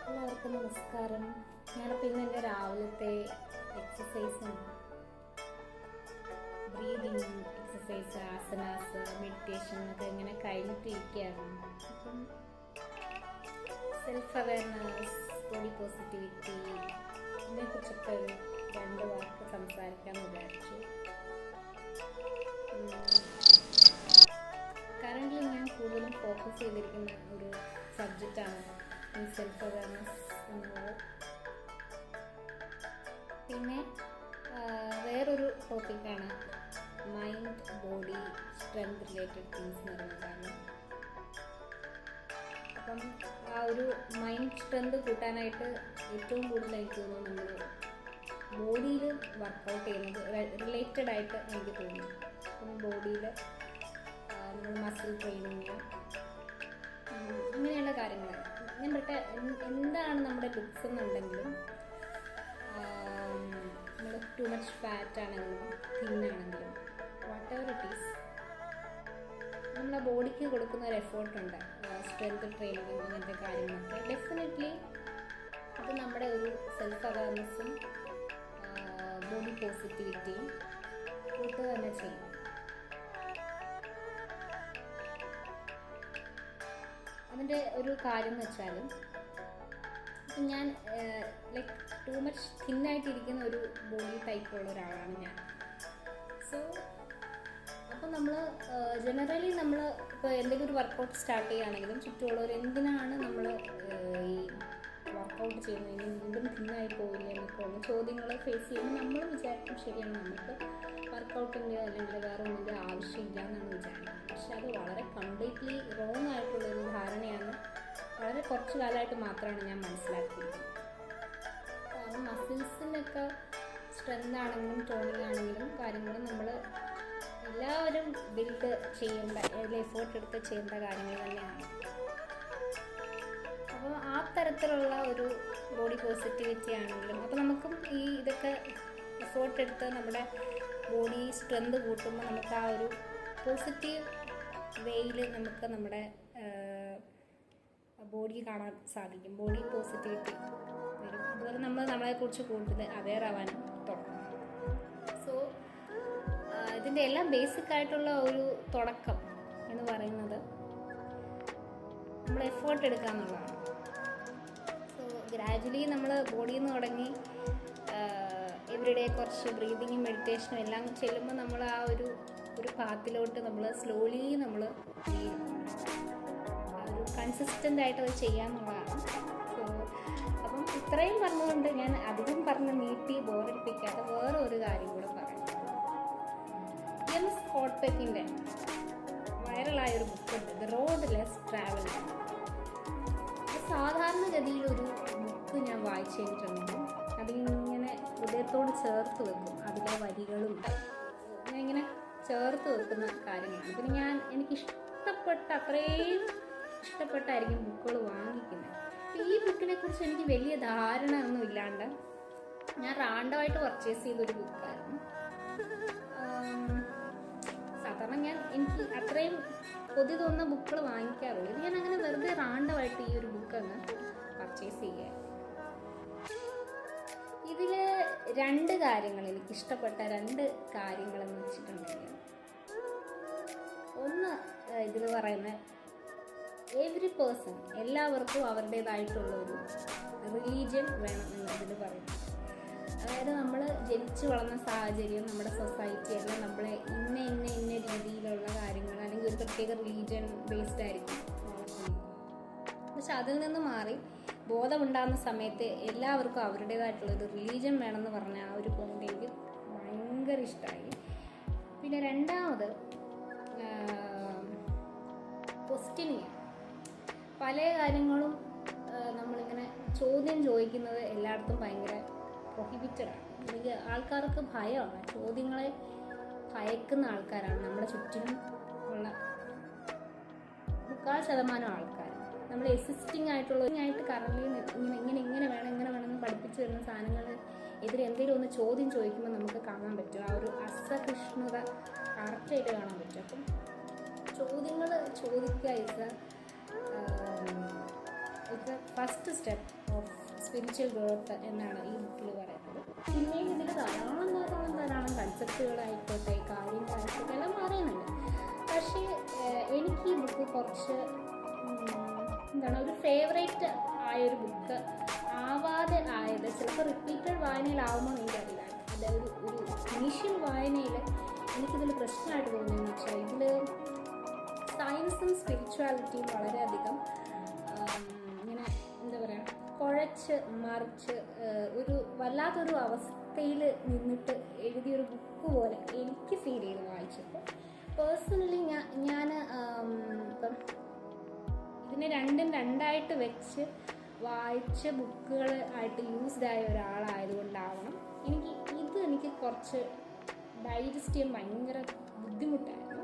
എല്ലാവർക്കും നമസ്കാരം. ഞാനിപ്പോൾ ഇന്ന് എൻ്റെ രാവിലത്തെ എക്സസൈസും ബ്രീതിങ് എക്സസൈസ്, ആസനാസ്, മെഡിറ്റേഷൻ ഒക്കെ ഇങ്ങനെ കഴിഞ്ഞിട്ടിരിക്കുകയാണ്. അപ്പം സെൽഫ് അവെയർനെസ്, ബോഡി പോസിറ്റിവിറ്റി ഇതിനെക്കുറിച്ചൊക്കെ ഒരു 2 വാക്ക് സംസാരിക്കാമെന്ന് വിചാരിച്ചു. കറൻ്റ്ലി ഞാൻ കൂടുതലും ഫോക്കസ് ചെയ്തിരിക്കുന്ന ഒരു സബ്ജക്റ്റാണ് ഈ സെൽഫ് അവെയർനെസ് എന്നുള്ളത്. പിന്നെ വേറൊരു ടോപ്പിക്കാണ് mind body strength related things എന്ന് പറയുന്നതാണ്. അപ്പം ആ ഒരു മൈൻഡ് സ്ട്രെങ്ത് കൂട്ടാനായിട്ട് ഏറ്റവും കൂടുതൽ എനിക്ക് തോന്നുന്നു നമ്മൾ ബോഡിയിൽ വർക്കൗട്ട് ചെയ്യുന്നത് റിലേറ്റഡ് ആയിട്ട് എനിക്ക് തോന്നുന്നു. അപ്പം ബോഡിയിൽ നമ്മൾ മസിൽ ട്രെയിനിങ് അങ്ങനെയുള്ള കാര്യങ്ങൾ എന്താണ് നമ്മുടെ ലുക്സ് എന്നുണ്ടെങ്കിലും നമ്മൾ ടു മച്ച് ഫാറ്റ് ആണെങ്കിലും തിന്നാണെങ്കിലും വാട്ട് എവർ ഇറ്റ് ഈസ് നമ്മുടെ ബോഡിക്ക് കൊടുക്കുന്ന ഒരു എഫേർട്ടുണ്ട്. സ്ട്രെങ്ത് ട്രെയിനിങ് അങ്ങനത്തെ കാര്യങ്ങളൊക്കെ ഡെഫിനറ്റ്ലി അത് നമ്മുടെ ഒരു സെൽഫ് അവെയർനെസ്സും ബോഡി പോസിറ്റിവിറ്റിയും കൂട്ടുക തന്നെ ചെയ്യും. അതിൻ്റെ ഒരു കാര്യം എന്ന് വെച്ചാൽ ഞാൻ ലൈക്ക് ടു മച്ച് തിന്നായിട്ടിരിക്കുന്ന ഒരു ബോഡി ടൈപ്പുള്ള ഒരാളാണ് ഞാൻ. സോ അപ്പം നമ്മൾ ജനറലി നമ്മൾ ഇപ്പോൾ എന്തെങ്കിലും ഒരു വർക്കൗട്ട് സ്റ്റാർട്ട് ചെയ്യുകയാണെങ്കിലും ചുറ്റുമുള്ളവർ എന്തിനാണ് നമ്മൾ ഈ വർക്കൗട്ട് ചെയ്യുന്നതിന് വീണ്ടും തിന്നായി പോയില്ല എന്നൊക്കെ ഉള്ള ചോദ്യങ്ങൾ ഫേസ് ചെയ്യുമ്പോൾ നമ്മൾ വിചാരിക്കും ശരിയാണ്, നമുക്ക് വർക്കൗട്ടിൻ്റെ അല്ലെങ്കിൽ വേറെ ഒന്നിൻ്റെ ആവശ്യമില്ല എന്നാണ് വിചാരിക്കുന്നത്. പക്ഷെ അത് വളരെ കംപ്ലീറ്റ്ലി റോങ് ആയിട്ടുള്ളൊരു ധാരണയാണ്. വളരെ കുറച്ച് കാലമായിട്ട് മാത്രമാണ് ഞാൻ മനസ്സിലാക്കിയിരിക്കുന്നത്. കാരണം മസിൽസിനൊക്കെ സ്ട്രെങ്ത് ആണെങ്കിലും ടോണിങ് ആണെങ്കിലും കാര്യങ്ങളും നമ്മൾ എല്ലാവരും ബിൽഡ് ചെയ്യേണ്ട, എഫേർട്ട് എടുത്ത് ചെയ്യേണ്ട കാര്യങ്ങൾ തന്നെയാണ്. അപ്പോൾ ആ തരത്തിലുള്ള ഒരു ബോഡി പോസിറ്റിവിറ്റി ആണെങ്കിലും അപ്പോൾ നമുക്കും ഈ ഇതൊക്കെ എഫേർട്ട് എടുത്ത് നമ്മുടെ ബോഡി സ്ട്രെങ്ത് കൂട്ടുമ്പോൾ നമുക്ക് ആ ഒരു പോസിറ്റീവ് വേയിൽ നമുക്ക് നമ്മുടെ ബോഡി കാണാൻ സാധിക്കും. ബോഡി പോസിറ്റിവിറ്റി വരും. അതുപോലെ നമ്മൾ നമ്മളെക്കുറിച്ച് കൂടുതൽ അവെയർ ആവാൻ തുടങ്ങും. സോ ഇതിൻ്റെ എല്ലാം ബേസിക് ആയിട്ടുള്ള ഒരു തുടക്കം എന്ന് പറയുന്നത് നമ്മൾ എഫേർട്ട് എടുക്കുക എന്നുള്ളതാണ്. സോ ഗ്രാജുവലി നമ്മൾ ബോഡിയിൽ നിന്ന് തുടങ്ങി എവരിഡേ കുറച്ച് ബ്രീതിങ്ങും മെഡിറ്റേഷനും എല്ലാം ചെല്ലുമ്പോൾ നമ്മൾ ആ ഒരു പാത്തിലോട്ട് നമ്മൾ സ്ലോലി നമ്മൾ ഒരു കൺസിസ്റ്റൻ്റ് ആയിട്ട് അത് ചെയ്യാമെന്നുള്ളതാണ്. സോ അപ്പം ഇത്രയും പറഞ്ഞുകൊണ്ട് ഞാൻ അധികം പറഞ്ഞ് നീട്ടി ബോറടിപ്പിക്കാതെ വേറെ ഒരു കാര്യം കൂടെ പറയാം. സ്കോട്ട് പെക്കിൻ്റെ വൈറലായൊരു ബുക്കുണ്ട്, ദ റോഡ് ലെസ് ട്രാവൽ. സാധാരണഗതിയിലൊരു ബുക്ക് ഞാൻ വായിച്ചു കഴിഞ്ഞിട്ടുണ്ടെങ്കിൽ അതിങ്ങനെ ഹൃദയത്തോട് ചേർത്ത് വെക്കും. അതിലെ വരികളും ഞാൻ ഇങ്ങനെ ചേർത്ത് വെക്കുന്ന കാര്യങ്ങളാണ്. പിന്നെ എനിക്കിഷ്ടപ്പെട്ട അത്രയും ഇഷ്ടപ്പെട്ടായിരിക്കും ബുക്കുകൾ വാങ്ങിക്കുന്നത്. ഈ ബുക്കിനെ കുറിച്ച് എനിക്ക് വലിയ ധാരണ ഒന്നും ഇല്ലാണ്ട് ഞാൻ റാൻഡമായിട്ട് പർച്ചേസ് ചെയ്തൊരു ബുക്കായിരുന്നു. സാധാരണ എനിക്ക് അത്രയും കൊതി തോന്നുന്ന ബുക്കുകൾ വാങ്ങിക്കാറുള്ളൂ. ഇത് ഞാൻ അങ്ങനെ വെറുതെ റാൻഡമായിട്ട് ഈ ഒരു ബുക്ക് അങ്ങ് പർച്ചേസ് ചെയ്യുക. ഇതിൽ 2 കാര്യങ്ങൾ, എനിക്കിഷ്ടപ്പെട്ട 2 കാര്യങ്ങളെന്ന് വെച്ചിട്ടുണ്ടെങ്കിൽ, ഒന്ന് ഇതിൽ പറയുന്ന എവറി പേഴ്സൺ, എല്ലാവർക്കും അവരുടേതായിട്ടുള്ള ഒരു റിലീജിയൻ വേണം എന്നതിൽ പറയുന്നു. അതായത് നമ്മൾ ജനിച്ചു വളർന്ന സാഹചര്യം, നമ്മുടെ സൊസൈറ്റി എല്ലാം നമ്മളെ ഇന്ന രീതിയിലുള്ള കാര്യങ്ങൾ അല്ലെങ്കിൽ ഒരു പ്രത്യേക റിലീജിയൻ ബേസ്ഡ് ആയിരിക്കും. പക്ഷെ അതിൽ നിന്ന് മാറി ബോധമുണ്ടാകുന്ന സമയത്ത് എല്ലാവർക്കും അവരുടേതായിട്ടുള്ളൊരു റിലീജിയൻ വേണമെന്ന് പറഞ്ഞ ആ ഒരു പോയിന്റ് എനിക്ക് ഭയങ്കര ഇഷ്ടമായി. പിന്നെ രണ്ടാമത് ക്വസ്റ്റ്യനിങ്. പല കാര്യങ്ങളും നമ്മളിങ്ങനെ ചോദ്യം ചോദിക്കുന്നത് എല്ലായിടത്തും ഭയങ്കര പ്രൊഹിബിറ്റഡാണ്. അല്ലെങ്കിൽ ആൾക്കാർക്ക് ഭയമാണ്, ചോദ്യങ്ങളെ ഭയക്കുന്ന ആൾക്കാരാണ് നമ്മുടെ ചുറ്റിനും ഉള്ള 3/4% ആൾക്കാർ. നമ്മൾ എക്സിസ്റ്റിംഗ് ആയിട്ട് കറൻലി ഇങ്ങനെ വേണമെന്ന് പഠിപ്പിച്ചു വരുന്ന സാധനങ്ങൾ എതിരെ എന്തെങ്കിലും ഒന്ന് ചോദ്യം ചോദിക്കുമ്പോൾ നമുക്ക് കാണാൻ പറ്റും. ആ ഒരു അസഹിഷ്ണുത കറക്റ്റായിട്ട് കാണാൻ പറ്റും. അപ്പം ചോദ്യങ്ങൾ ചോദിക്കുക is the first step of spiritual growth എന്നാണ് ഈ ബുക്കിൽ പറയുന്നത്. പിന്നെയും ഇതിൽ ധാരാളം കൺസെപ്റ്റുകളായിക്കോട്ടെ, കാര്യങ്ങളായിക്കോട്ടെ എല്ലാം പറയുന്നുണ്ട്. പക്ഷേ എനിക്ക് ഈ ബുക്ക് കുറച്ച് എന്താണ് ഒരു ഫേവറേറ്റ് ആയൊരു ബുക്ക് ആവാതെ ആയത്, ചിലപ്പോൾ റിപ്പീറ്റഡ് വായനയിലാവുമ്പോൾ എനിക്കറിയില്ല. അത് ഒരു ഇനീഷ്യൽ വായനയിൽ എനിക്കിതിൽ പ്രശ്നമായിട്ട് തോന്നിയെന്ന് വെച്ചാൽ ഇതിൽ സയൻസും സ്പിരിച്വാലിറ്റിയും വളരെയധികം ഇങ്ങനെ എന്താ പറയുക കുഴച്ച് മറിച്ച് ഒരു വല്ലാത്തൊരു അവസ്ഥയിൽ നിന്നിട്ട് എഴുതിയൊരു ബുക്ക് പോലെ എനിക്ക് ഫീൽ ചെയ്ത് വായിച്ചപ്പോൾ. പേഴ്സണലി ഞാൻ ഇപ്പം ഇതിനെ രണ്ടായിട്ട് വെച്ച് വായിച്ച ബുക്കുകൾ ആയിട്ട് യൂസ്ഡ് ആയ ഒരാളായതുകൊണ്ടാവണം എനിക്ക് കുറച്ച് ഡൈജസ്റ്റ് ചെയ്യാൻ ഭയങ്കര ബുദ്ധിമുട്ടായിരുന്നു.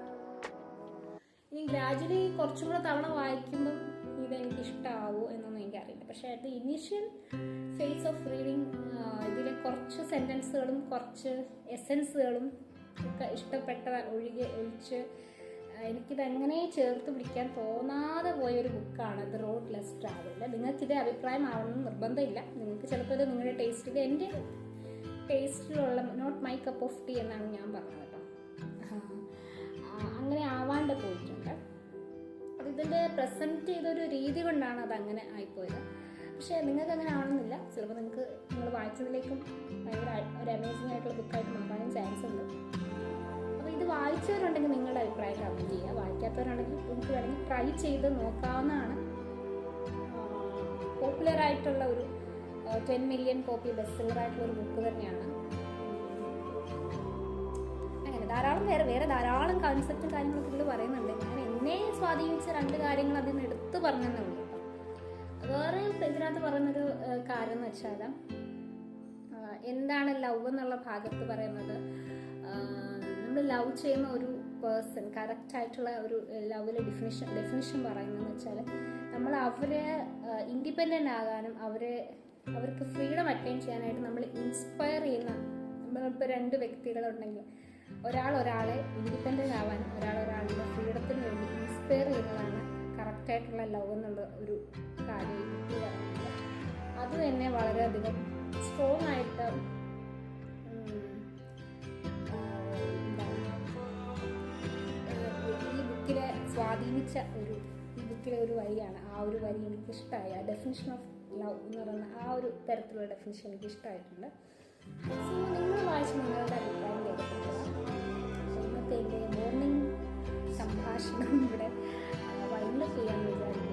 ഇനി ഗ്രാജുവലി കുറച്ചും കൂടെ തവണ വായിക്കുമ്പം ഇതെനിക്ക് ഇഷ്ടമാവോ എന്നൊന്നും എനിക്കറിയില്ല. പക്ഷേ at the initial face of reading ഇതിലെ കുറച്ച് സെൻറ്റൻസുകളും കുറച്ച് എസെൻസുകളും ഒക്കെ ഇഷ്ടപ്പെട്ട ഒഴിച്ച് എനിക്കിതെങ്ങനെ ചേർത്ത് പിടിക്കാൻ തോന്നാതെ പോയൊരു ബുക്കാണ് ദ റോഡ് ലെസ് ട്രാവൽഡ്. നിങ്ങൾക്കിത് അഭിപ്രായമാവണമെന്ന് നിർബന്ധമില്ല. നിങ്ങൾക്ക് ചിലപ്പോൾ ഇത് നിങ്ങളുടെ ടേസ്റ്റിൽ, എൻ്റെ ടേസ്റ്റിലുള്ള not my cup of tea എന്നാണ് ഞാൻ പറഞ്ഞത് കേട്ടോ. അങ്ങനെ ആവാണ്ട് പോയിട്ടുണ്ട്. അത് ഇതിൻ്റെ പ്രസൻറ്റ് ചെയ്തൊരു രീതി കൊണ്ടാണ് അതങ്ങനെ ആയിപ്പോയത്. പക്ഷേ നിങ്ങൾക്ക് അങ്ങനെ ആവണമെന്നില്ല. ചിലപ്പോൾ നിങ്ങൾ വായിച്ചതിലേക്കും ഭയങ്കര ഒരു അമേസിംഗ് ആയിട്ടുള്ള ബുക്കായിട്ട് മാറാനും ചാൻസ് ഉണ്ട്. അപ്പോൾ ഇത് വായിച്ചവരുണ്ടെങ്കിൽ നിങ്ങളുടെ അഭിപ്രായം കമൻറ്റ് ചെയ്യുക. വായിക്കാത്തവരുണ്ടെങ്കിൽ നിങ്ങൾക്ക് വേണമെങ്കിൽ ട്രൈ ചെയ്ത് നോക്കാവുന്നതാണ്. പോപ്പുലറായിട്ടുള്ള ഒരു 10 മില്യൺ കോപ്പി ബെസ്റ്റ് സെല്ലറായിട്ടുള്ള ഒരു ബുക്ക് തന്നെയാണ്. അങ്ങനെ വേറെ ധാരാളം കൺസെപ്റ്റും കാര്യങ്ങളൊക്കെ ഇതിൽ പറയുന്നുണ്ട്. ഞാൻ എന്നെ സ്വാധീനിച്ച 2 കാര്യങ്ങൾ അതിൽ നിന്ന് എടുത്ത് പറഞ്ഞതേ ഉള്ളൂ. വേറെ ഇതിനകത്ത് പറയുന്നൊരു കാര്യം എന്ന് വെച്ചാൽ എന്താണ് ലവ് എന്നുള്ള ഭാഗത്ത് പറയുന്നത്, നമ്മൾ ലവ് ചെയ്യുന്ന ഒരു പേഴ്സൺ കറക്റ്റായിട്ടുള്ള ഒരു ലവിലെ ഡെഫിനിഷൻ പറയുന്നതെന്ന് വെച്ചാൽ നമ്മൾ അവരെ ഇൻഡിപെൻഡൻ്റ് ആകാനും അവർക്ക് ഫ്രീഡം അറ്റൈൻ ചെയ്യാനായിട്ട് നമ്മൾ ഇൻസ്പയർ ചെയ്യുന്ന, നമ്മളിപ്പോൾ 2 വ്യക്തികളുണ്ടെങ്കിൽ ഒരാളെ ഇൻഡിപെൻഡൻ്റ് ആവാനും ഒരാളുടെ ഫ്രീഡത്തിന് വേണ്ടി ഇൻസ്പയർ ചെയ്യുന്നതാണ് കറക്റ്റായിട്ടുള്ള ലവ് എന്നുള്ള ഒരു കാര്യം പറയുന്നത്. അത് തന്നെ വളരെയധികം സ്ട്രോങ് ആയിട്ട് ഈ ബുക്കിലെ സ്വാധീനിച്ച ഈ ബുക്കിലെ ഒരു വരിയാണ്. ആ ഒരു വരി എനിക്കിഷ്ടമായി. ആ ഡെഫിനിഷൻ ഓഫ് ലവ് എന്ന് പറയുന്ന ആ ഒരു തരത്തിലുള്ള ഡെഫിനിഷൻ എനിക്ക് ഇഷ്ടമായിട്ടുണ്ട്. സോ നിങ്ങൾ വായിച്ച് നിങ്ങളുടെ അഭിപ്രായം കേൾക്കുന്നത്. ഇന്നത്തെ എൻ്റെ മോർണിംഗ് സംഭാഷണം ഇവിടെ വൈൻഡപ്പ് ചെയ്യാൻ വിചാരിക്കുന്നു.